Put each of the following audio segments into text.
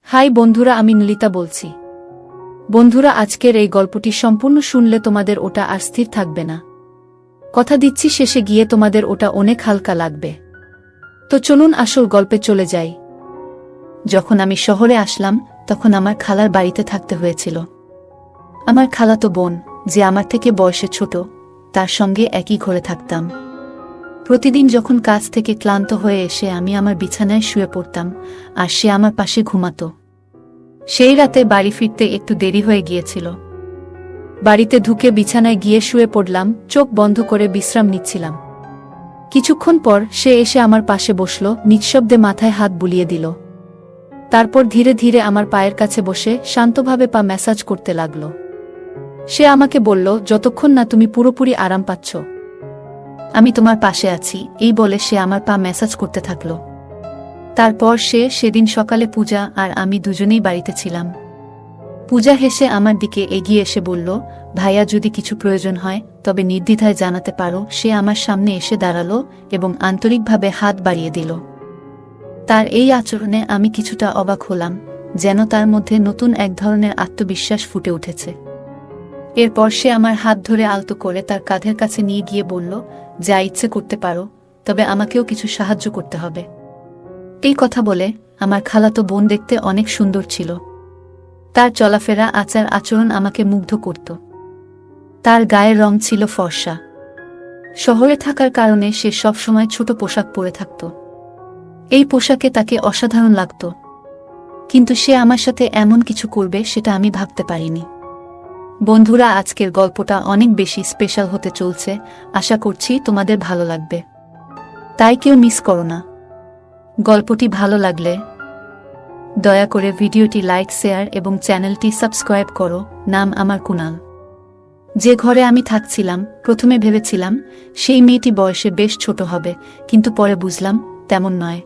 High বন্ধুরা, আমি নলিতা বলছি। বন্ধুরা, আজকের এই গল্পটি সম্পূর্ণ শুনলে তোমাদের ওটা আর স্থির থাকবে না। কথা দিচ্ছি, শেষে গিয়ে তোমাদের ওটা অনেক হালকা লাগবে। তো চলুন আসল গল্পে চলে যাই। যখন আমি শহরে আসলাম তখন আমার খালার বাড়িতে থাকতে হয়েছিল। আমার খালাতো বোন, যে আমার থেকে বয়সে ছোট, তার সঙ্গে একই ঘরে থাকতাম। প্রতিদিন যখন কাজ থেকে ক্লান্ত হয়ে এসে আমি আমার বিছানায় শুয়ে পড়তাম, আর সে আমার পাশে ঘুমাতো। সেই রাতে বাড়ি ফিরতে একটু দেরি হয়ে গিয়েছিল। বাড়িতে ঢুকে বিছানায় গিয়ে শুয়ে পড়লাম, চোখ বন্ধ করে বিশ্রাম নিচ্ছিলাম। কিছুক্ষণ পর সে এসে আমার পাশে বসল, নিঃশব্দে মাথায় হাত বুলিয়ে দিল। তারপর ধীরে ধীরে আমার পায়ের কাছে বসে শান্তভাবে পা ম্যাসাজ করতে লাগল। সে আমাকে বলল, যতক্ষণ না তুমি পুরোপুরি আরাম পাচ্ছ, আমি তোমার পাশে আছি। এই বলে সে আমার পা ম্যাসাজ করতে থাকল। তারপর সেদিন সকালে পূজা আর আমি দুজনেই বাড়িতে ছিলাম। পূজা হেসে আমার দিকে এগিয়ে এসে বলল, ভাইয়া, যদি কিছু প্রয়োজন হয় তবে নির্দ্বিধায় জানাতে পারো। সে আমার সামনে এসে দাঁড়ালো এবং আন্তরিকভাবে হাত বাড়িয়ে দিল। তার এই আচরণে আমি কিছুটা অবাক হলাম, যেন তার মধ্যে নতুন এক ধরনের আত্মবিশ্বাস ফুটে উঠেছে। এরপর সে আমার হাত ধরে আলতো করে তার কাঁধের কাছে নিয়ে গিয়ে বলল, যা ইচ্ছে করতে পারো, তবে আমাকেও কিছু সাহায্য করতে হবে। এই কথা বলে আমার খালাতো বোন দেখতে অনেক সুন্দর ছিল। তার চলাফেরা, আচার আচরণ আমাকে মুগ্ধ করত। তার গায়ের রং ছিল ফর্সা। শহরে থাকার কারণে সে সবসময় ছোট পোশাক পরে থাকত। এই পোশাকে তাকে অসাধারণ লাগত, কিন্তু সে আমার সাথে এমন কিছু করবে সেটা আমি ভাবতে পারিনি। বন্ধুরা, আজকের গল্পটা অনেক বেশি স্পেশাল হতে চলছে। আশা করছি তোমাদের ভালো লাগবে, তাই কেউ মিস করো না। গল্পটি ভালো লাগলে দয়া করে ভিডিওটি লাইক, শেয়ার এবং চ্যানেলটি সাবস্ক্রাইব করো। নাম আমার কুনাল। যে ঘরে আমি থাকছিলাম, প্রথমে ভেবেছিলাম সেই মেয়েটি বয়সে বেশ ছোট হবে, কিন্তু পরে বুঝলাম তেমন নয়।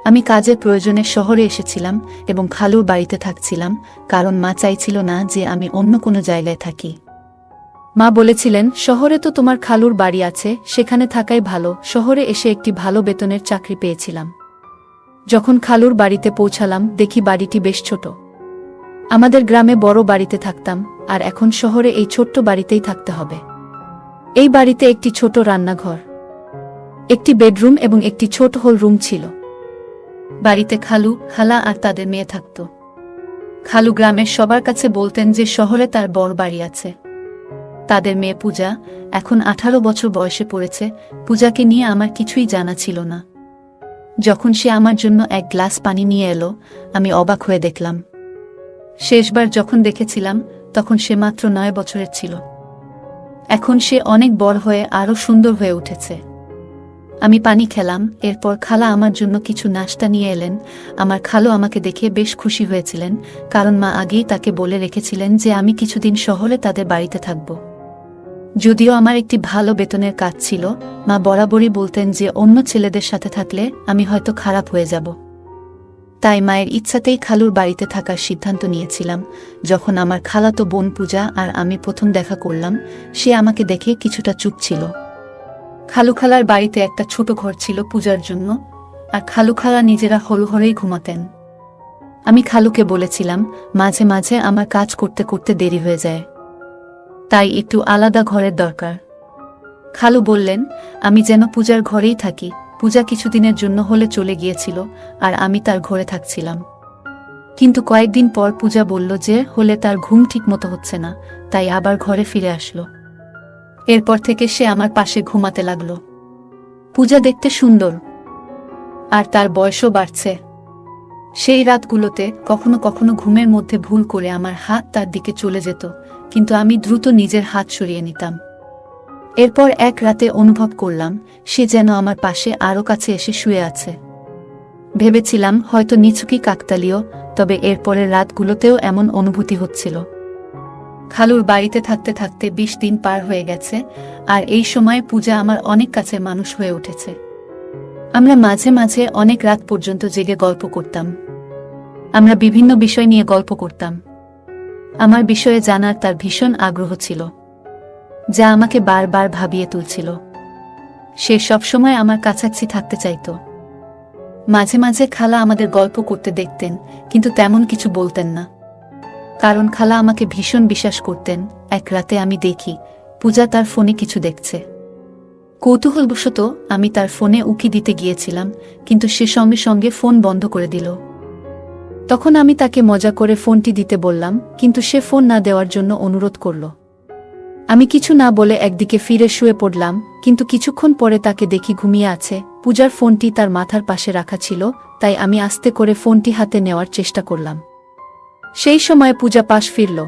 আমি কাজের প্রয়োজনে শহরে এসেছিলাম এবং খালুর বাড়িতে থাকছিলাম, কারণ মা চাইছিল না যে আমি অন্য কোনো জায়গায় থাকি। মা বলেছিলেন, শহরে তো তোমার খালুর বাড়ি আছে, সেখানে থাকাই ভালো। শহরে এসে একটি ভালো বেতনের চাকরি পেয়েছিলাম। যখন খালুর বাড়িতে পৌঁছালাম, দেখি বাড়িটি বেশ ছোট। আমাদের গ্রামে বড় বাড়িতে থাকতাম, আর এখন শহরে এই ছোট্ট বাড়িতেই থাকতে হবে। এই বাড়িতে একটি ছোট রান্নাঘর, একটি বেডরুম এবং একটি ছোট হল রুম ছিল। বাড়িতে খালু, খালা আর তাদের মেয়ে থাকত। খালু গ্রামের সবার কাছে বলতেন যে শহরে তার বড় বাড়ি আছে। তাদের মেয়ে পূজা এখন 18 বছর বয়সে পড়েছে। পূজাকে নিয়ে আমার কিছুই জানা ছিল না। যখন সে আমার জন্য এক গ্লাস পানি নিয়ে এলো, আমি অবাক হয়ে দেখলাম। শেষবার যখন দেখেছিলাম তখন সে মাত্র 9 বছরের ছিল। এখন সে অনেক বড় হয়ে আরো সুন্দর হয়ে উঠেছে। আমি পানি খেলাম, এরপর খালা আমার জন্য কিছু নাশতা নিয়ে এলেন। আমার খালু আমাকে দেখে বেশ খুশি হয়েছিলেন, কারণ মা আগেই তাকে বলে রেখেছিলেন যে আমি কিছুদিন শহরে তাদের বাড়িতে থাকব। যদিও আমার একটি ভালো বেতনের কাজ ছিল, মা বরাবরই বলতেন যে অন্য ছেলেদের সাথে থাকলে আমি হয়তো খারাপ হয়ে যাব। তাই মায়ের ইচ্ছাতেই খালুর বাড়িতে থাকার সিদ্ধান্ত নিয়েছিলাম। যখন আমার খালাতো বোন পূজা আর আমি প্রথম দেখা করলাম, সে আমাকে দেখে কিছুটা চুপ ছিল। খালু খালার বাড়িতে একটা ছোট ঘর ছিল পূজার জন্য, আর খালু খালা নিজেরা হল ঘরেই ঘুমাতেন। আমি খালুকে বলেছিলাম, মাঝে মাঝে আমার কাজ করতে করতে দেরি হয়ে যায়, তাই একটু আলাদা ঘরের দরকার। খালু বললেন আমি যেন পূজার ঘরেই থাকি। পূজা কিছুদিনের জন্য হলে চলে গিয়েছিল, আর আমি তার ঘরে থাকছিলাম। কিন্তু কয়েকদিন পর পূজা বলল যে হলে তার ঘুম ঠিক মতো হচ্ছে না, তাই আবার ঘরে ফিরে আসলো। এরপর থেকে সে আমার পাশে ঘুমাতে লাগলো। পূজা দেখতে সুন্দর, আর তার বয়সও বাড়ছে। সেই রাতগুলোতে কখনো কখনো ঘুমের মধ্যে ভুল করে আমার হাত তার দিকে চলে যেত, কিন্তু আমি দ্রুত নিজের হাত সরিয়ে নিতাম। এরপর এক রাতে অনুভব করলাম সে যেন আমার পাশে আরো কাছে এসে শুয়ে আছে। ভেবেছিলাম হয়তো নিছকই কাকতালীয়, তবে এরপরের রাতগুলোতেও এমন অনুভূতি হচ্ছিল। খালুর বাড়িতে থাকতে থাকতে 20 দিন পার হয়ে গেছে, আর এই সময় পূজা আমার অনেক কাছের মানুষ হয়ে উঠেছে। আমরা মাঝে মাঝে অনেক রাত পর্যন্ত জেগে গল্প করতাম। আমরা বিভিন্ন বিষয় নিয়ে গল্প করতাম। আমার বিষয়ে জানার তার ভীষণ আগ্রহ ছিল, যা আমাকে বারবার ভাবিয়ে তুলছিল। সে সবসময় আমার কাছাকাছি থাকতে চাইত। মাঝে মাঝে খালা আমাদের গল্প করতে দেখতেন, কিন্তু তেমন কিছু বলতেন না। কারণ খালা আমাকে ভীষণ বিশ্বাস করতেন। এক রাতে আমি দেখি পূজা তার ফোনে কিছু দেখছে। কৌতূহলবশত আমি তার ফোনে উকি দিতে গিয়েছিলাম, কিন্তু সে সঙ্গে সঙ্গে ফোন বন্ধ করে দিল। তখন আমি তাকে মজা করে ফোনটি দিতে বললাম, কিন্তু সে ফোন না দেওয়ার জন্য অনুরোধ করল। আমি কিছু না বলে একদিকে ফিরে শুয়ে পড়লাম, কিন্তু কিছুক্ষণ পরে তাকে দেখি ঘুমিয়ে আছে। পূজার ফোনটি তার মাথার পাশে রাখা ছিল, তাই আমি আস্তে করে ফোনটি হাতে নেওয়ার চেষ্টা করলাম। সেই সময় পূজা পাশ ফিরল,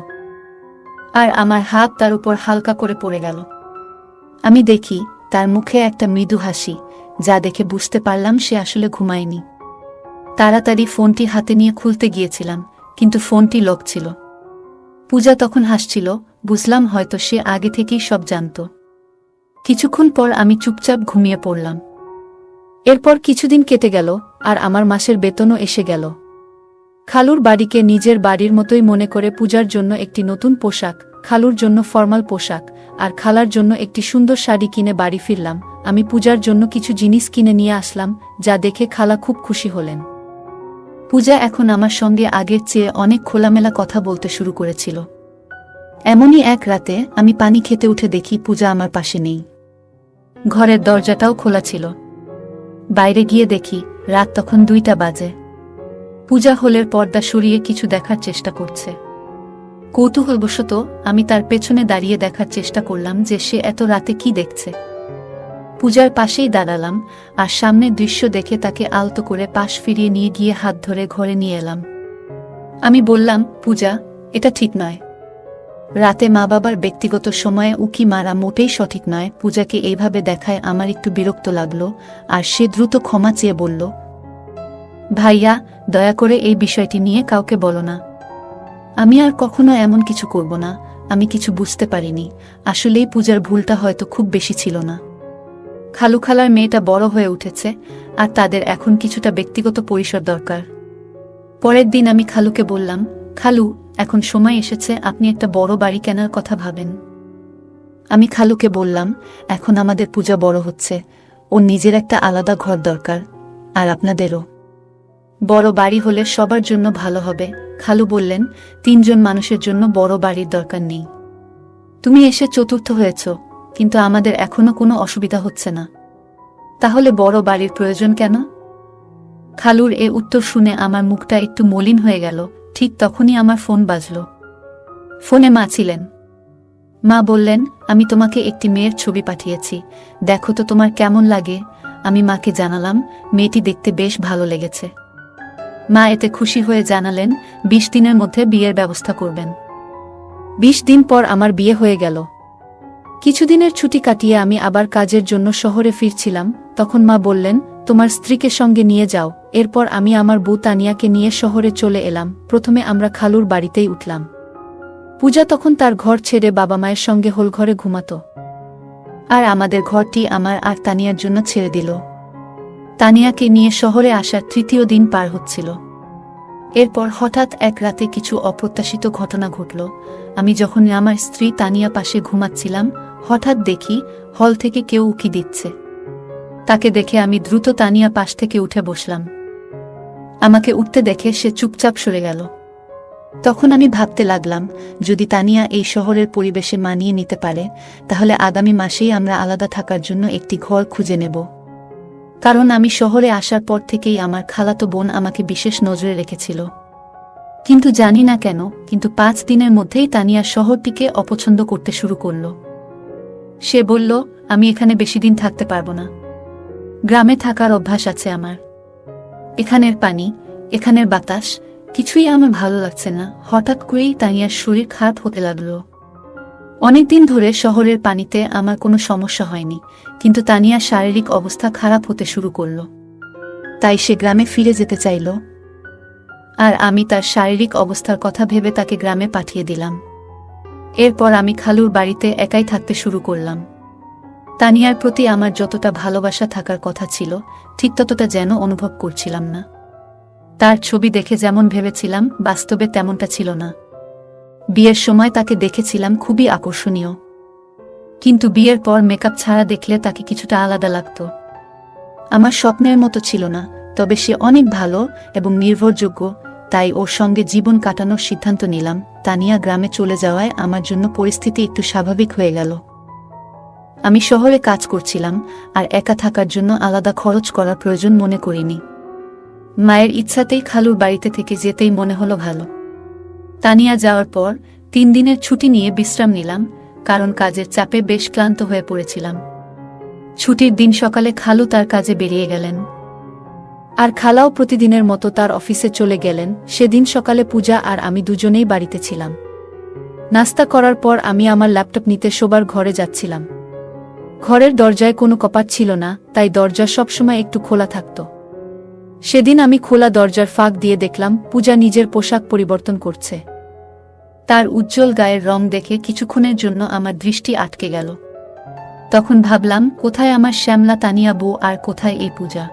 আর আমার হাত তার উপর হালকা করে পড়ে গেল। আমি দেখি তার মুখে একটা মৃদু হাসি, যা দেখে বুঝতে পারলাম সে আসলে ঘুমায়নি। তাড়াতাড়ি ফোনটি হাতে নিয়ে খুলতে গিয়েছিলাম, কিন্তু ফোনটি লক ছিল। পূজা তখন হাসছিল, বুঝলাম হয়তো সে আগে থেকেই সব জানত। কিছুক্ষণ পর আমি চুপচাপ ঘুমিয়ে পড়লাম। এরপর কিছুদিন কেটে গেল, আর আমার মাসের বেতনও এসে গেল। খালুর বাড়িকে নিজের বাড়ির মতোই মনে করে পূজার জন্য একটি নতুন পোশাক, খালুর জন্য ফর্মাল পোশাক, আর খালার জন্য একটি সুন্দর শাড়ি কিনে বাড়ি ফিরলাম। আমি পূজার জন্য কিছু জিনিস কিনে নিয়ে আসলাম, যা দেখে খালা খুব খুশি হলেন। পূজা এখন আমার সঙ্গে আগের চেয়ে অনেক খোলামেলা কথা বলতে শুরু করেছিল। এমনই এক রাতে আমি পানি খেতে উঠে দেখি পূজা আমার পাশে নেই। ঘরের দরজাটাও খোলা ছিল। বাইরে গিয়ে দেখি রাত তখন 2টা বাজে। পূজা হলের পর্দা সরিয়ে কিছু দেখার চেষ্টা করছে। কৌতূহলবশত আমি তার পেছনে দাঁড়িয়ে দেখার চেষ্টা করলাম যে সে এত রাতে কি দেখছে। পূজার পাশেই দাঁড়ালাম, আর সামনের দৃশ্য দেখে তাকে আলতো করে পাশ ফিরিয়ে নিয়ে গিয়ে হাত ধরে ঘরে নিয়ে এলাম। আমি বললাম, পূজা, এটা ঠিক নয়। রাতে মা বাবার ব্যক্তিগত সময়ে উকি মারা মোটেই সঠিক নয়। পূজাকে এইভাবে দেখায় আমার একটু বিরক্ত লাগলো, আর সে দ্রুত ক্ষমা চেয়ে বলল, ভাইয়া, দয়া করে এই বিষয়টি নিয়ে কাউকে বলো না। আমি আর কখনো এমন কিছু করব না। আমি কিছু বুঝতে পারিনি। আসলেই পূজার ভুলটা হয়তো খুব বেশি ছিল না। খালু খালার মেয়েটা বড় হয়ে উঠেছে, আর তাদের এখন কিছুটা ব্যক্তিগত পরিসর দরকার। পরের দিন আমি খালুকে বললাম, খালু, এখন সময় এসেছে আপনি একটা বড় বাড়ি কেনার কথা ভাবেন। আমি খালুকে বললাম, এখন আমাদের পূজা বড় হচ্ছে, ওর নিজের একটা আলাদা ঘর দরকার, আর আপনাদেরও। বড় বাড়ি হলে সবার জন্য ভালো হবে। খালু বললেন, 3জন মানুষের জন্য বড় বাড়ির দরকার নেই। তুমি এসে চতুর্থ হয়েছ, কিন্তু আমাদের এখনো কোনো অসুবিধা হচ্ছে না। তাহলে বড় বাড়ির প্রয়োজন কেন? খালুর এ উত্তর শুনে আমার মুখটা একটু মলিন হয়ে গেল। ঠিক তখনই আমার ফোন বাজল। ফোনে মা ছিলেন। মা বললেন, আমি তোমাকে একটি মেয়ের ছবি পাঠিয়েছি, দেখো তো তোমার কেমন লাগে। আমি মাকে জানালাম, মেয়েটি দেখতে বেশ ভালো লেগেছে। মা এতে খুশি হয়ে জানালেন 20 দিনের মধ্যে বিয়ের ব্যবস্থা করবেন। 20 দিন পর আমার বিয়ে হয়ে গেল। কিছুদিনের ছুটি কাটিয়ে আমি আবার কাজের জন্য শহরে ফিরছিলাম। তখন মা বললেন, তোমার স্ত্রীকে সঙ্গে নিয়ে যাও। এরপর আমি আমার বউ তানিয়াকে নিয়ে শহরে চলে এলাম। প্রথমে আমরা খালুর বাড়িতেই উঠলাম। পূজা তখন তার ঘর ছেড়ে বাবা মায়ের সঙ্গে হোলঘরে ঘুমাতো, আর আমাদের ঘরটি আমার আর তানিয়ার জন্য ছেড়ে দিল। তানিয়াকে নিয়ে শহরে আসার 3য় দিন পার হচ্ছিল। এরপর হঠাৎ এক রাতে কিছু অপ্রত্যাশিত ঘটনা ঘটল। আমি যখন আমার স্ত্রী তানিয়া পাশে ঘুমাচ্ছিলাম, হঠাৎ দেখি হল থেকে কেউ উকি দিচ্ছে। তাকে দেখে আমি দ্রুত তানিয়া পাশ থেকে উঠে বসলাম। আমাকে উঠতে দেখে সে চুপচাপ সরে গেল। তখন আমি ভাবতে লাগলাম, যদি তানিয়া এই শহরের পরিবেশে মানিয়ে নিতে পারে, তাহলে আগামী মাসেই আমরা আলাদা থাকার জন্য একটি ঘর খুঁজে নেব। কারণ আমি শহরে আসার পর থেকেই আমার খালাতো বোন আমাকে বিশেষ নজরে রেখেছিল। কিন্তু জানি না কেন, কিন্তু 5 দিনের মধ্যেই তানিয়া শহরটিকে অপছন্দ করতে শুরু করল। সে বলল, আমি এখানে বেশি দিন থাকতে পারবো না। গ্রামে থাকার অভ্যাস আছে আমার। এখানের পানি, এখানের বাতাস, কিছুই আমার ভালো লাগছে না। হঠাৎ করেই তানিয়ার শরীর খারাপ হতে লাগলো। অনেকদিন ধরে শহরের পানিতে আমার কোনো সমস্যা হয়নি, কিন্তু তানিয়ার শারীরিক অবস্থা খারাপ হতে শুরু করল। তাই সে গ্রামে ফিরে যেতে চাইল, আর আমি তার শারীরিক অবস্থার কথা ভেবে তাকে গ্রামে পাঠিয়ে দিলাম। এরপর আমি খালুর বাড়িতে একাই থাকতে শুরু করলাম। তানিয়ার প্রতি আমার যতটা ভালোবাসা থাকার কথা ছিল, ঠিক ততটা যেন অনুভব করছিলাম না। তার ছবি দেখে যেমন ভেবেছিলাম, বাস্তবে তেমনটা ছিল না। বিয়ের সময় তাকে দেখেছিলাম খুবই আকর্ষণীয়, কিন্তু বিয়ের পর মেকআপ ছাড়া দেখলে তাকে কিছুটা আলাদা লাগত। আমার স্বপ্নের মতো ছিল না। তবে সে অনেক ভালো এবং নির্ভরযোগ্য, তাই ওর সঙ্গে জীবন কাটানোর সিদ্ধান্ত নিলাম। তানিয়া গ্রামে চলে যাওয়ায় আমার জন্য পরিস্থিতি একটু স্বাভাবিক হয়ে গেল। আমি শহরে কাজ করছিলাম, আর একা থাকার জন্য আলাদা খরচ করার প্রয়োজন মনে করিনি। মায়ের ইচ্ছাতেই খালুর বাড়িতে থেকে যেতেই মনে হলো ভালো। তানিয়া যাওয়ার পর 3 দিনের ছুটি নিয়ে বিশ্রাম নিলাম, কারণ কাজের চাপে বেশ ক্লান্ত হয়ে পড়েছিলাম। ছুটির দিন সকালে খালু তার কাজে বেরিয়ে গেলেন, আর খালাও প্রতিদিনের মতো তার অফিসে চলে গেলেন। সেদিন সকালে পূজা আর আমি দুজনেই বাড়িতে ছিলাম। নাস্তা করার পর আমি আমার ল্যাপটপ নিতে শোবার ঘরে যাচ্ছিলাম। ঘরের দরজায় কোনো কপাট ছিল না, তাই দরজা সবসময় একটু খোলা থাকত। সেদিন আমি খোলা দরজার ফাঁক দিয়ে দেখলাম পূজা নিজের পোশাক পরিবর্তন করছে। তার উজ্জ্বল গায়ের রং দেখে কিছুক্ষণের জন্য আমার দৃষ্টি আটকে গেল। তখন ভাবলাম, কোথায় আমার শ্যামলা তানিয়া বউ আর কোথায় এই পূজা?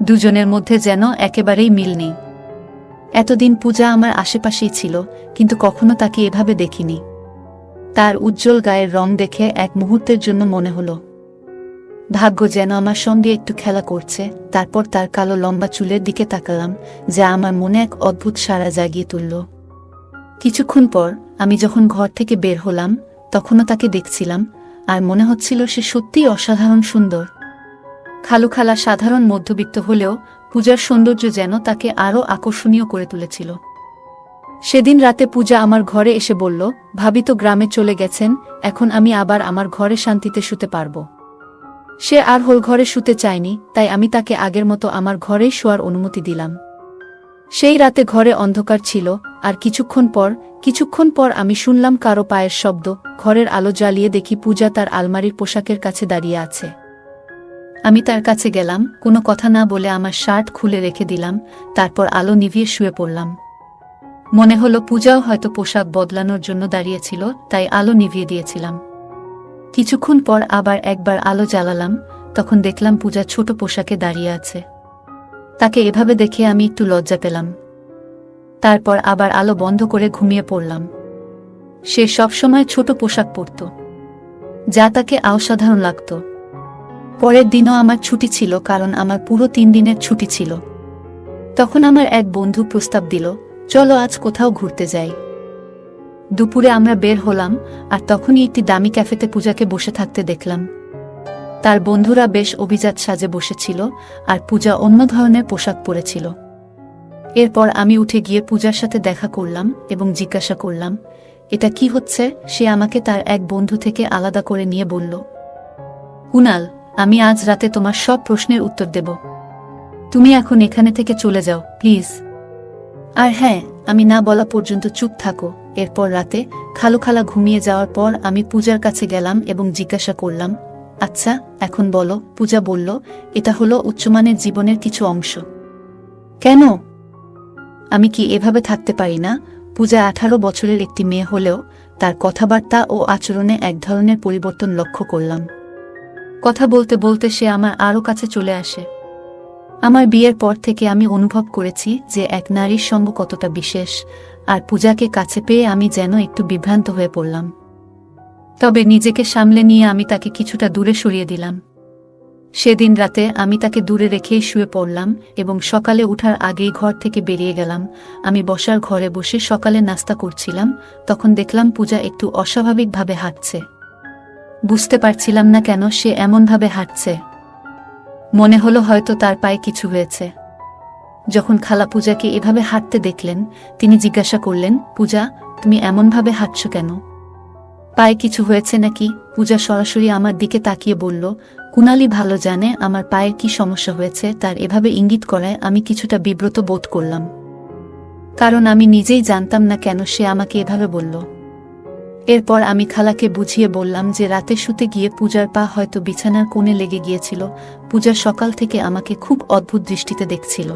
দুজনের মধ্যে যেন একেবারেই মিল নেই। এতদিন পূজা আমার আশেপাশেই ছিল, কিন্তু কখনো তাকে এভাবে দেখিনি। তার উজ্জ্বল গায়ের রং দেখে এক মুহূর্তের জন্য মনে হলো ভাগ্য যেন আমার সঙ্গে একটু খেলা করছে। তারপর তার কালো লম্বা চুলের দিকে তাকালাম, যা আমার মনে এক অদ্ভুত সাড়া জাগিয়ে তুলল। কিছুক্ষণ পর আমি যখন ঘর থেকে বের হলাম, তখনও তাকে দেখছিলাম, আর মনে হচ্ছিল সে সত্যিই অসাধারণ সুন্দর। খালুখালা সাধারণ মধ্যবিত্ত হলেও পূজার সৌন্দর্য যেন তাকে আরও আকর্ষণীয় করে তুলেছিল। সেদিন রাতে পূজা আমার ঘরে এসে বলল, ভাবি তো গ্রামে চলে গেছেন, এখন আমি আবার আমার ঘরে শান্তিতে শুতে পারব। সে আর হোল ঘরে শুতে চায়নি, তাই আমি তাকে আগের মতো আমার ঘরেই শোয়ার অনুমতি দিলাম। সেই রাতে ঘরে অন্ধকার ছিল, আর কিছুক্ষণ পর আমি শুনলাম কারো পায়ের শব্দ। ঘরের আলো জ্বালিয়ে দেখি পূজা তার আলমারির পোশাকের কাছে দাঁড়িয়ে আছে। আমি তার কাছে গেলাম, কোনো কথা না বলে আমার শার্ট খুলে রেখে দিলাম, তারপর আলো নিভিয়ে শুয়ে পড়লাম। মনে হলো পূজাও হয়তো পোশাক বদলানোর জন্য দাঁড়িয়েছিল, তাই আলো নিভিয়ে দিয়েছিলাম। কিছুক্ষণ পর আবার একবার আলো জ্বালালাম, তখন দেখলাম পূজা ছোট পোশাকে দাঁড়িয়ে আছে। তাকে এভাবে দেখে আমি একটু লজ্জা পেলাম। তারপর আবার আলো বন্ধ করে ঘুমিয়ে পড়লাম। সে সবসময় ছোট পোশাক পরত, যা তাকে অসাধারণ লাগত। পরের দিনও আমার ছুটি ছিল, কারণ আমার পুরো 3 দিনের ছুটি ছিল। তখন আমার এক বন্ধু প্রস্তাব দিল, চলো আজ কোথাও ঘুরতে যাই। দুপুরে আমরা বের হলাম, আর তখনই একটি দামি ক্যাফেতে পূজাকে বসে থাকতে দেখলাম। তার বন্ধুরা বেশ অভিজাত সাজে বসেছিল, আর পূজা অন্য ধরনের পোশাক পরেছিল। এরপর আমি উঠে গিয়ে পূজার সাথে দেখা করলাম এবং জিজ্ঞাসা করলাম, এটা কি হচ্ছে? সে আমাকে তার এক বন্ধু থেকে আলাদা করে নিয়ে বলল, কুনাল, আমি আজ রাতে তোমার সব প্রশ্নের উত্তর দেব। তুমি এখন এখানে থেকে চলে যাও প্লিজ। আর হ্যাঁ, আমি না বলা পর্যন্ত চুপ থাকো। এরপর রাতে খালুখালা ঘুমিয়ে যাওয়ার পর আমি পূজার কাছে গেলাম এবং জিজ্ঞাসা করলাম, আচ্ছা এখন বলো। পূজা বলল, এটা হলো উচ্চমানের জীবনের কিছু অংশ। কেন? আমি কি এভাবে থাকতে পারি না? পূজা 18 বছরের একটি মেয়ে হলেও তার কথাবার্তা ও আচরণে এক ধরনের পরিবর্তন লক্ষ্য করলাম। কথা বলতে বলতে সে আমার আরও কাছে চলে আসে। আমার বিয়ের পর থেকে আমি অনুভব করেছি যে এক নারীর সঙ্গ কতটা বিশেষ, আর পূজাকে কাছে পেয়ে আমি যেন একটু বিভ্রান্ত হয়ে পড়লাম। তবে নিজেকে সামলে নিয়ে আমি তাকে কিছুটা দূরে সরিয়ে দিলাম। সেদিন রাতে আমি তাকে দূরে রেখেই শুয়ে পড়লাম এবং সকালে উঠার আগেই ঘর থেকে বেরিয়ে গেলাম। আমি বসার ঘরে বসে সকালে নাস্তা করছিলাম, তখন দেখলাম পূজা একটু অস্বাভাবিকভাবে হাঁটছে। বুঝতে পারছিলাম না কেন সে এমনভাবে হাঁটছে। মনে হলো হয়তো তার পায়ে কিছু হয়েছে। যখন খালা পূজাকে এভাবে হাঁটতে দেখলেন, তিনি জিজ্ঞাসা করলেন, পূজা, তুমি এমনভাবে হাঁটছো কেন? পায়ে কিছু হয়েছে নাকি? পূজা সরাসরি আমার দিকে তাকিয়ে বলল, কুনালি ভালো জানে আমার পায়ের কি সমস্যা হয়েছে। তার এভাবে ইঙ্গিত করায় আমি কিছুটা বিব্রত বোধ করলাম, কারণ আমি নিজেই জানতাম না কেন সে আমাকে এভাবে বলল। এরপর আমি খালাকে বুঝিয়ে বললাম যে রাতে শুতে গিয়ে পূজার পা হয়তো বিছানার কোণে লেগে গিয়েছিল। পূজা সকাল থেকে আমাকে খুব অদ্ভুত দৃষ্টিতে দেখছিল।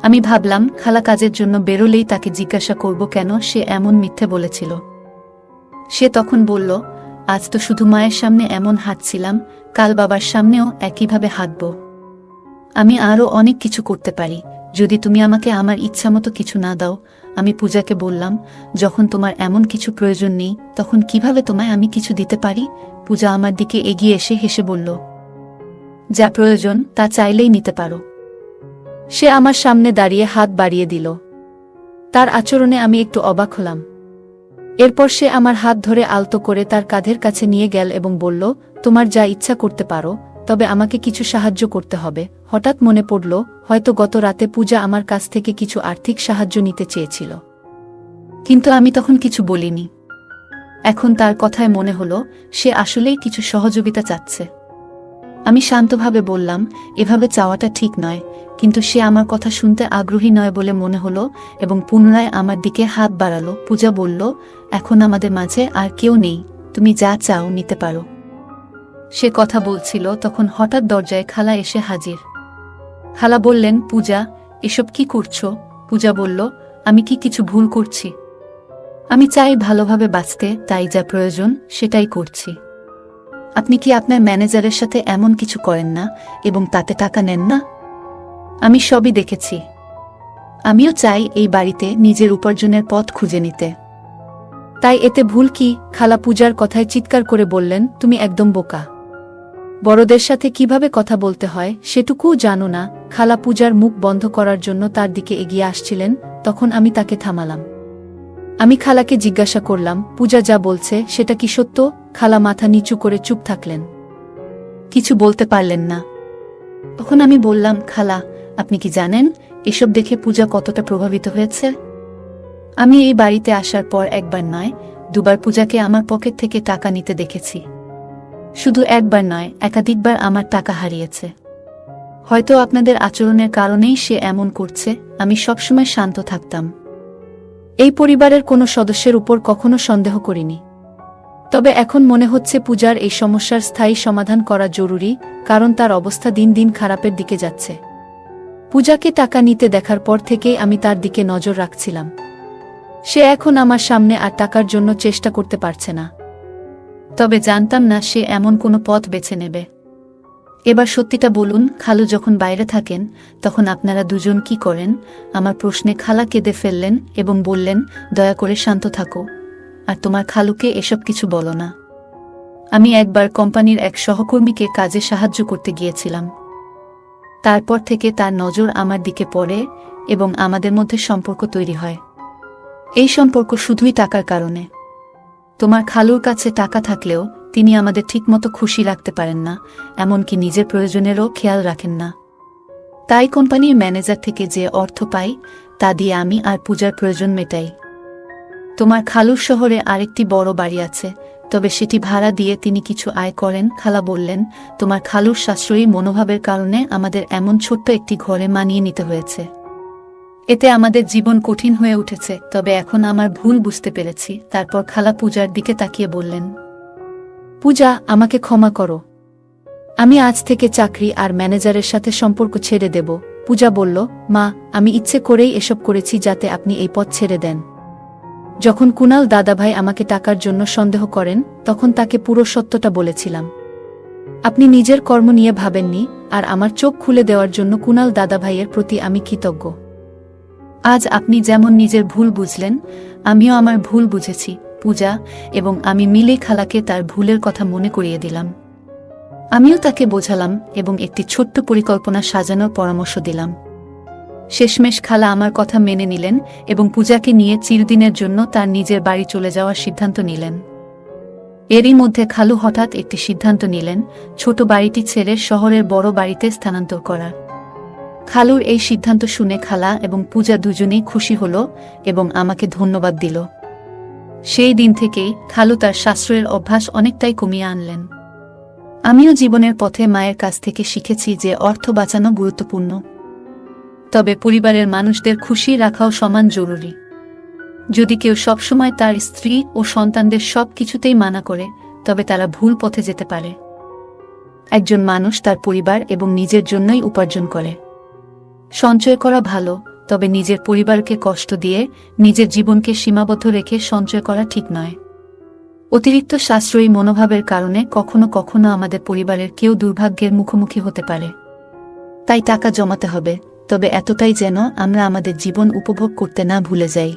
আমি ভাবলাম খালা কাজের জন্য বেরোলেই তাকে জিজ্ঞাসা করব কেন সে এমন মিথ্যে বলেছিল। সে তখন বলল, আজ তো শুধু মায়ের সামনে এমন হাঁটছিলাম, কাল বাবার সামনেও একইভাবে হাঁটব। আমি আরও অনেক কিছু করতে পারি, যদি তুমি আমাকে আমার ইচ্ছামতো কিছু না দাও। আমি পূজাকে বললাম, যখন তোমার এমন কিছু প্রয়োজন নেই, তখন কিভাবে তোমায় আমি কিছু দিতে পারি? পূজা আমার দিকে এগিয়ে এসে হেসে বলল, যা প্রয়োজন তা চাইলেই নিতে পারো। সে আমার সামনে দাঁড়িয়ে হাত বাড়িয়ে দিল। তার আচরণে আমি একটু অবাক হলাম। এরপর সে আমার হাত ধরে আলতো করে তার কাঁধের কাছে নিয়ে গেল এবং বলল, তোমার যা ইচ্ছা করতে পারো, তবে আমাকে কিছু সাহায্য করতে হবে। হঠাৎ মনে পড়ল, হয়তো গত রাতে পূজা আমার কাছ থেকে কিছু আর্থিক সাহায্য নিতে চেয়েছিল, কিন্তু আমি তখন কিছু বলিনি। এখন তার কথায় মনে হলো সে আসলেই কিছু সহযোগিতা চাচ্ছে। আমি শান্তভাবে বললাম, এভাবে চাওয়াটা ঠিক নয়, কিন্তু সে আমার কথা শুনতে আগ্রহী নয় বলে মনে হলো এবং পুনরায় আমার দিকে হাত বাড়ালো। পূজা বলল, এখন আমাদের মাঝে আর কেউ নেই, তুমি যা চাও নিতে পারো। সে কথা বলছিল, তখন হঠাৎ দরজায় খালা এসে হাজির। খালা বললেন, পূজা, এসব কি করছো? পূজা বলল, আমি কি কিছু ভুল করছি? আমি চাই ভালোভাবে বাঁচতে, তাই যা প্রয়োজন সেটাই করছি। আপনি কি আপনার ম্যানেজারের সাথে এমন কিছু করেন না এবং তাতে টাকা নেন না? আমি সবই দেখেছি। আমিও চাই এই বাড়িতে নিজের উপার্জনের পথ খুঁজে নিতে। তাই এতে ভুল কি? খালা পূজার কথায় চিৎকার করে বললেন, তুমি একদম বোকা। বড়দের সাথে কিভাবে কথা বলতে হয় সেটুকুও জানো না। খালা পূজার মুখ বন্ধ করার জন্য তার দিকে এগিয়ে আসছিলেন, তখন আমি তাকে থামালাম। আমি খালাকে জিজ্ঞাসা করলাম, পূজা যা বলছে সেটা কি সত্য? খালা মাথা নিচু করে চুপ থাকলেন, কিছু বলতে পারলেন না। তখন আমি বললাম, খালা, আপনি কি জানেন এসব দেখে পূজা কতটা প্রভাবিত হয়েছে? আমি এই বাড়িতে আসার পর একবার নয়, দুবার পূজাকে আমার পকেট থেকে টাকা নিতে দেখেছি। শুধু একবার নয়, একাধিকবার আমার টাকা হারিয়েছে। হয়তো আপনাদের আচরণের কারণেই সে এমন করছে। আমি সবসময় শান্ত থাকতাম, এই পরিবারের কোনো সদস্যের উপর কখনো সন্দেহ করিনি। তবে এখন মনে হচ্ছে পূজার এই সমস্যার স্থায়ী সমাধান করা জরুরি, কারণ তার অবস্থা দিন দিন খারাপের দিকে যাচ্ছে। পূজাকে টাকা নিতে দেখার পর থেকেই আমি তার দিকে নজর রাখছিলাম। সে এখন আমার সামনে আর টাকার জন্য চেষ্টা করতে পারছে না, তবে জানতাম না সে এমন কোনো পথ বেছে নেবে। এবার সত্যিটা বলুন, খালু যখন বাইরে থাকেন তখন আপনারা দুজন কি করেন? আমার প্রশ্নে খালা কেঁদে ফেললেন এবং বললেন, দয়া করে শান্ত থাকো, আর তোমার খালুকে এসব কিছু বলো না। আমি একবার কোম্পানির এক সহকর্মীকে কাজে সাহায্য করতে গিয়েছিলাম। তারপর থেকে তার নজর আমার দিকে পড়ে এবং আমাদের মধ্যে সম্পর্ক তৈরি হয়। এই সম্পর্ক শুধুই টাকার কারণে। তোমার খালুর কাছে টাকা থাকলেও তিনি আমাদের ঠিকমতো খুশি রাখতে পারেন না, এমনকি নিজের প্রয়োজনেরও খেয়াল রাখেন না। তাই কোম্পানির ম্যানেজার থেকে যে অর্থ পাই তা দিয়ে আমি আর পূজার প্রয়োজন মেটাই। তোমার খালুর শহরে আরেকটি বড় বাড়ি আছে, তবে সেটি ভাড়া দিয়ে তিনি কিছু আয় করেন। খালা বললেন, তোমার খালুর সাশ্রয়ী মনোভাবের কারণে আমাদের এমন ছোট্ট একটি ঘরে মানিয়ে নিতে হয়েছে। এতে আমাদের জীবন কঠিন হয়ে উঠেছে, তবে এখন আমার ভুল বুঝতে পেরেছি। তারপর খালা পূজার দিকে তাকিয়ে বললেন, পূজা, আমাকে ক্ষমা করো। আমি আজ থেকে চাকরি আর ম্যানেজারের সাথে সম্পর্ক ছেড়ে দেব। পূজা বলল, মা, আমি ইচ্ছে করেই এসব করেছি যাতে আপনি এই পথ ছেড়ে দেন। যখন কুনাল দাদাভাই আমাকে টাকার জন্য সন্দেহ করেন তখন তাকে পুরো সত্যটা বলেছিলাম। আপনি নিজের কর্ম নিয়ে ভাবেননি, আর আমার চোখ খুলে দেওয়ার জন্য কুনাল দাদাভাইয়ের প্রতি আমি কৃতজ্ঞ। আজ আপনি যেমন নিজের ভুল বুঝলেন, আমিও আমার ভুল বুঝেছি পূজা, এবং আমি মিলেই খালাকে তার ভুলের কথা মনে করিয়ে দিলাম। আমিও তাকে বোঝালাম এবং একটি ছোট্ট পরিকল্পনা সাজানোর পরামর্শ দিলাম। শেষমেশ খালা আমার কথা মেনে নিলেন এবং পূজাকে নিয়ে চিরদিনের জন্য তার নিজের বাড়ি চলে যাওয়ার সিদ্ধান্ত নিলেন। এরই মধ্যে খালু হঠাৎ একটি সিদ্ধান্ত নিলেন, ছোট বাড়িটি ছেড়ে শহরের বড় বাড়িতে স্থানান্তর করার। খালুর এই সিদ্ধান্ত শুনে খালা এবং পূজা দুজনেই খুশি হল এবং আমাকে ধন্যবাদ দিল। সেই দিন থেকেই খালু তার সাশ্রয়ের অভ্যাস অনেকটাই কমিয়ে আনলেন। আমিও জীবনের পথে মায়ের কাছ থেকে শিখেছি যে অর্থ বাঁচানো গুরুত্বপূর্ণ, তবে পরিবারের মানুষদের খুশি রাখাও সমান জরুরি। যদি কেউ সবসময় তার স্ত্রী ও সন্তানদের সব কিছুতেই মানা করে, তবে তারা ভুল পথে যেতে পারে। একজন মানুষ তার পরিবার এবং নিজের জন্যই উপার্জন করে। সঞ্চয় করা ভালো, তবে নিজের পরিবারকে কষ্ট দিয়ে নিজের জীবনকে সীমাবদ্ধ রেখে সঞ্চয় করা ঠিক নয়। অতিরিক্ত সাশ্রয়ী মনোভাবের কারণে কখনো কখনো আমাদের পরিবারের কেউ দুর্ভাগ্যের মুখোমুখি হতে পারে। তাই টাকা জমাতে হবে, তবে এতটাই যেন আমরা আমাদের জীবন উপভোগ করতে না ভুলে যাই।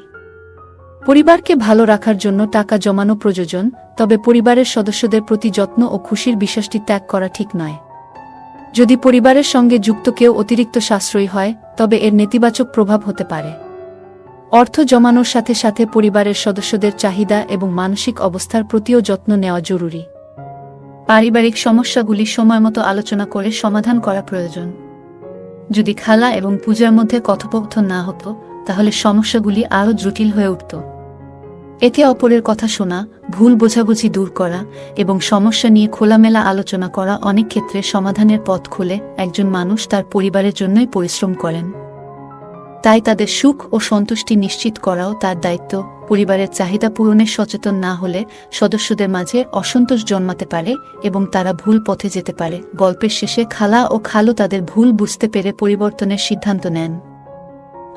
পরিবারকে ভালো রাখার জন্য টাকা জমানো প্রয়োজন, তবে পরিবারের সদস্যদের প্রতি যত্ন ও খুশির বিশ্বাসটি ত্যাগ করা ঠিক নয়। যদি পরিবারের সঙ্গে যুক্ত কেউ অতিরিক্ত সাশ্রয়ী হয় তবে এর নেতিবাচক প্রভাব হতে পারে। অর্থ জমানোর সাথে সাথে পরিবারের সদস্যদের চাহিদা এবং মানসিক অবস্থার প্রতিও যত্ন নেওয়া জরুরি। পারিবারিক সমস্যাগুলি সময়মতো আলোচনা করে সমাধান করা প্রয়োজন। যদি খালা এবং পূজার মধ্যে কথোপকথন না হতো তাহলে সমস্যাগুলি আরও জটিল হয়ে উঠত। একে অপরের কথা শোনা, ভুল বোঝাবুঝি দূর করা এবং সমস্যা নিয়ে খোলামেলা আলোচনা করা অনেক ক্ষেত্রে সমাধানের পথ খোলে। একজন মানুষ তার পরিবারের জন্যই পরিশ্রম করেন, তাই তাদের সুখ ও সন্তুষ্টি নিশ্চিত করাও তার দায়িত্ব। পরিবারের চাহিদা পূরণে সচেতন না হলে সদস্যদের মাঝে অসন্তোষ জন্মাতে পারে এবং তারা ভুল পথে যেতে পারে। গল্পের শেষে খালা ও খালু তাদের ভুল বুঝতে পেরে পরিবর্তনের সিদ্ধান্ত নেন।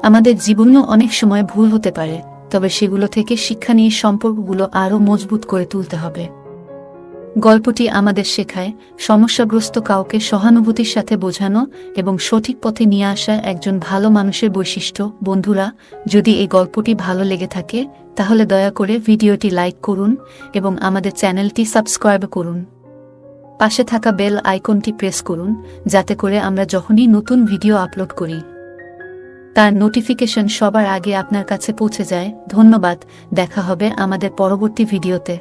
আমাদের জীবনেও অনেক সময় ভুল হতে পারে, তবে সেগুলো থেকে শিক্ষা নিয়ে সম্পর্কগুলো আরও মজবুত করে তুলতে হবে। গল্পটি আমাদের শেখায় সমস্যাগ্রস্ত কাউকে সহানুভূতির সাথে বোঝানো এবং সঠিক পথে নিয়ে আসা একজন ভালো মানুষের বৈশিষ্ট্য। বন্ধুরা, যদি এই গল্পটি ভালো লেগে থাকে তাহলে দয়া করে ভিডিওটি লাইক করুন এবং আমাদের চ্যানেলটি সাবস্ক্রাইব করুন। পাশে থাকা বেল আইকনটি প্রেস করুন যাতে করে আমরা যখনই নতুন ভিডিও আপলোড করি তার নোটিফিকেশন সবার আগে আপনার কাছে পৌঁছে যায়। ধন্যবাদ, দেখা হবে আমাদের পরবর্তী ভিডিওতে।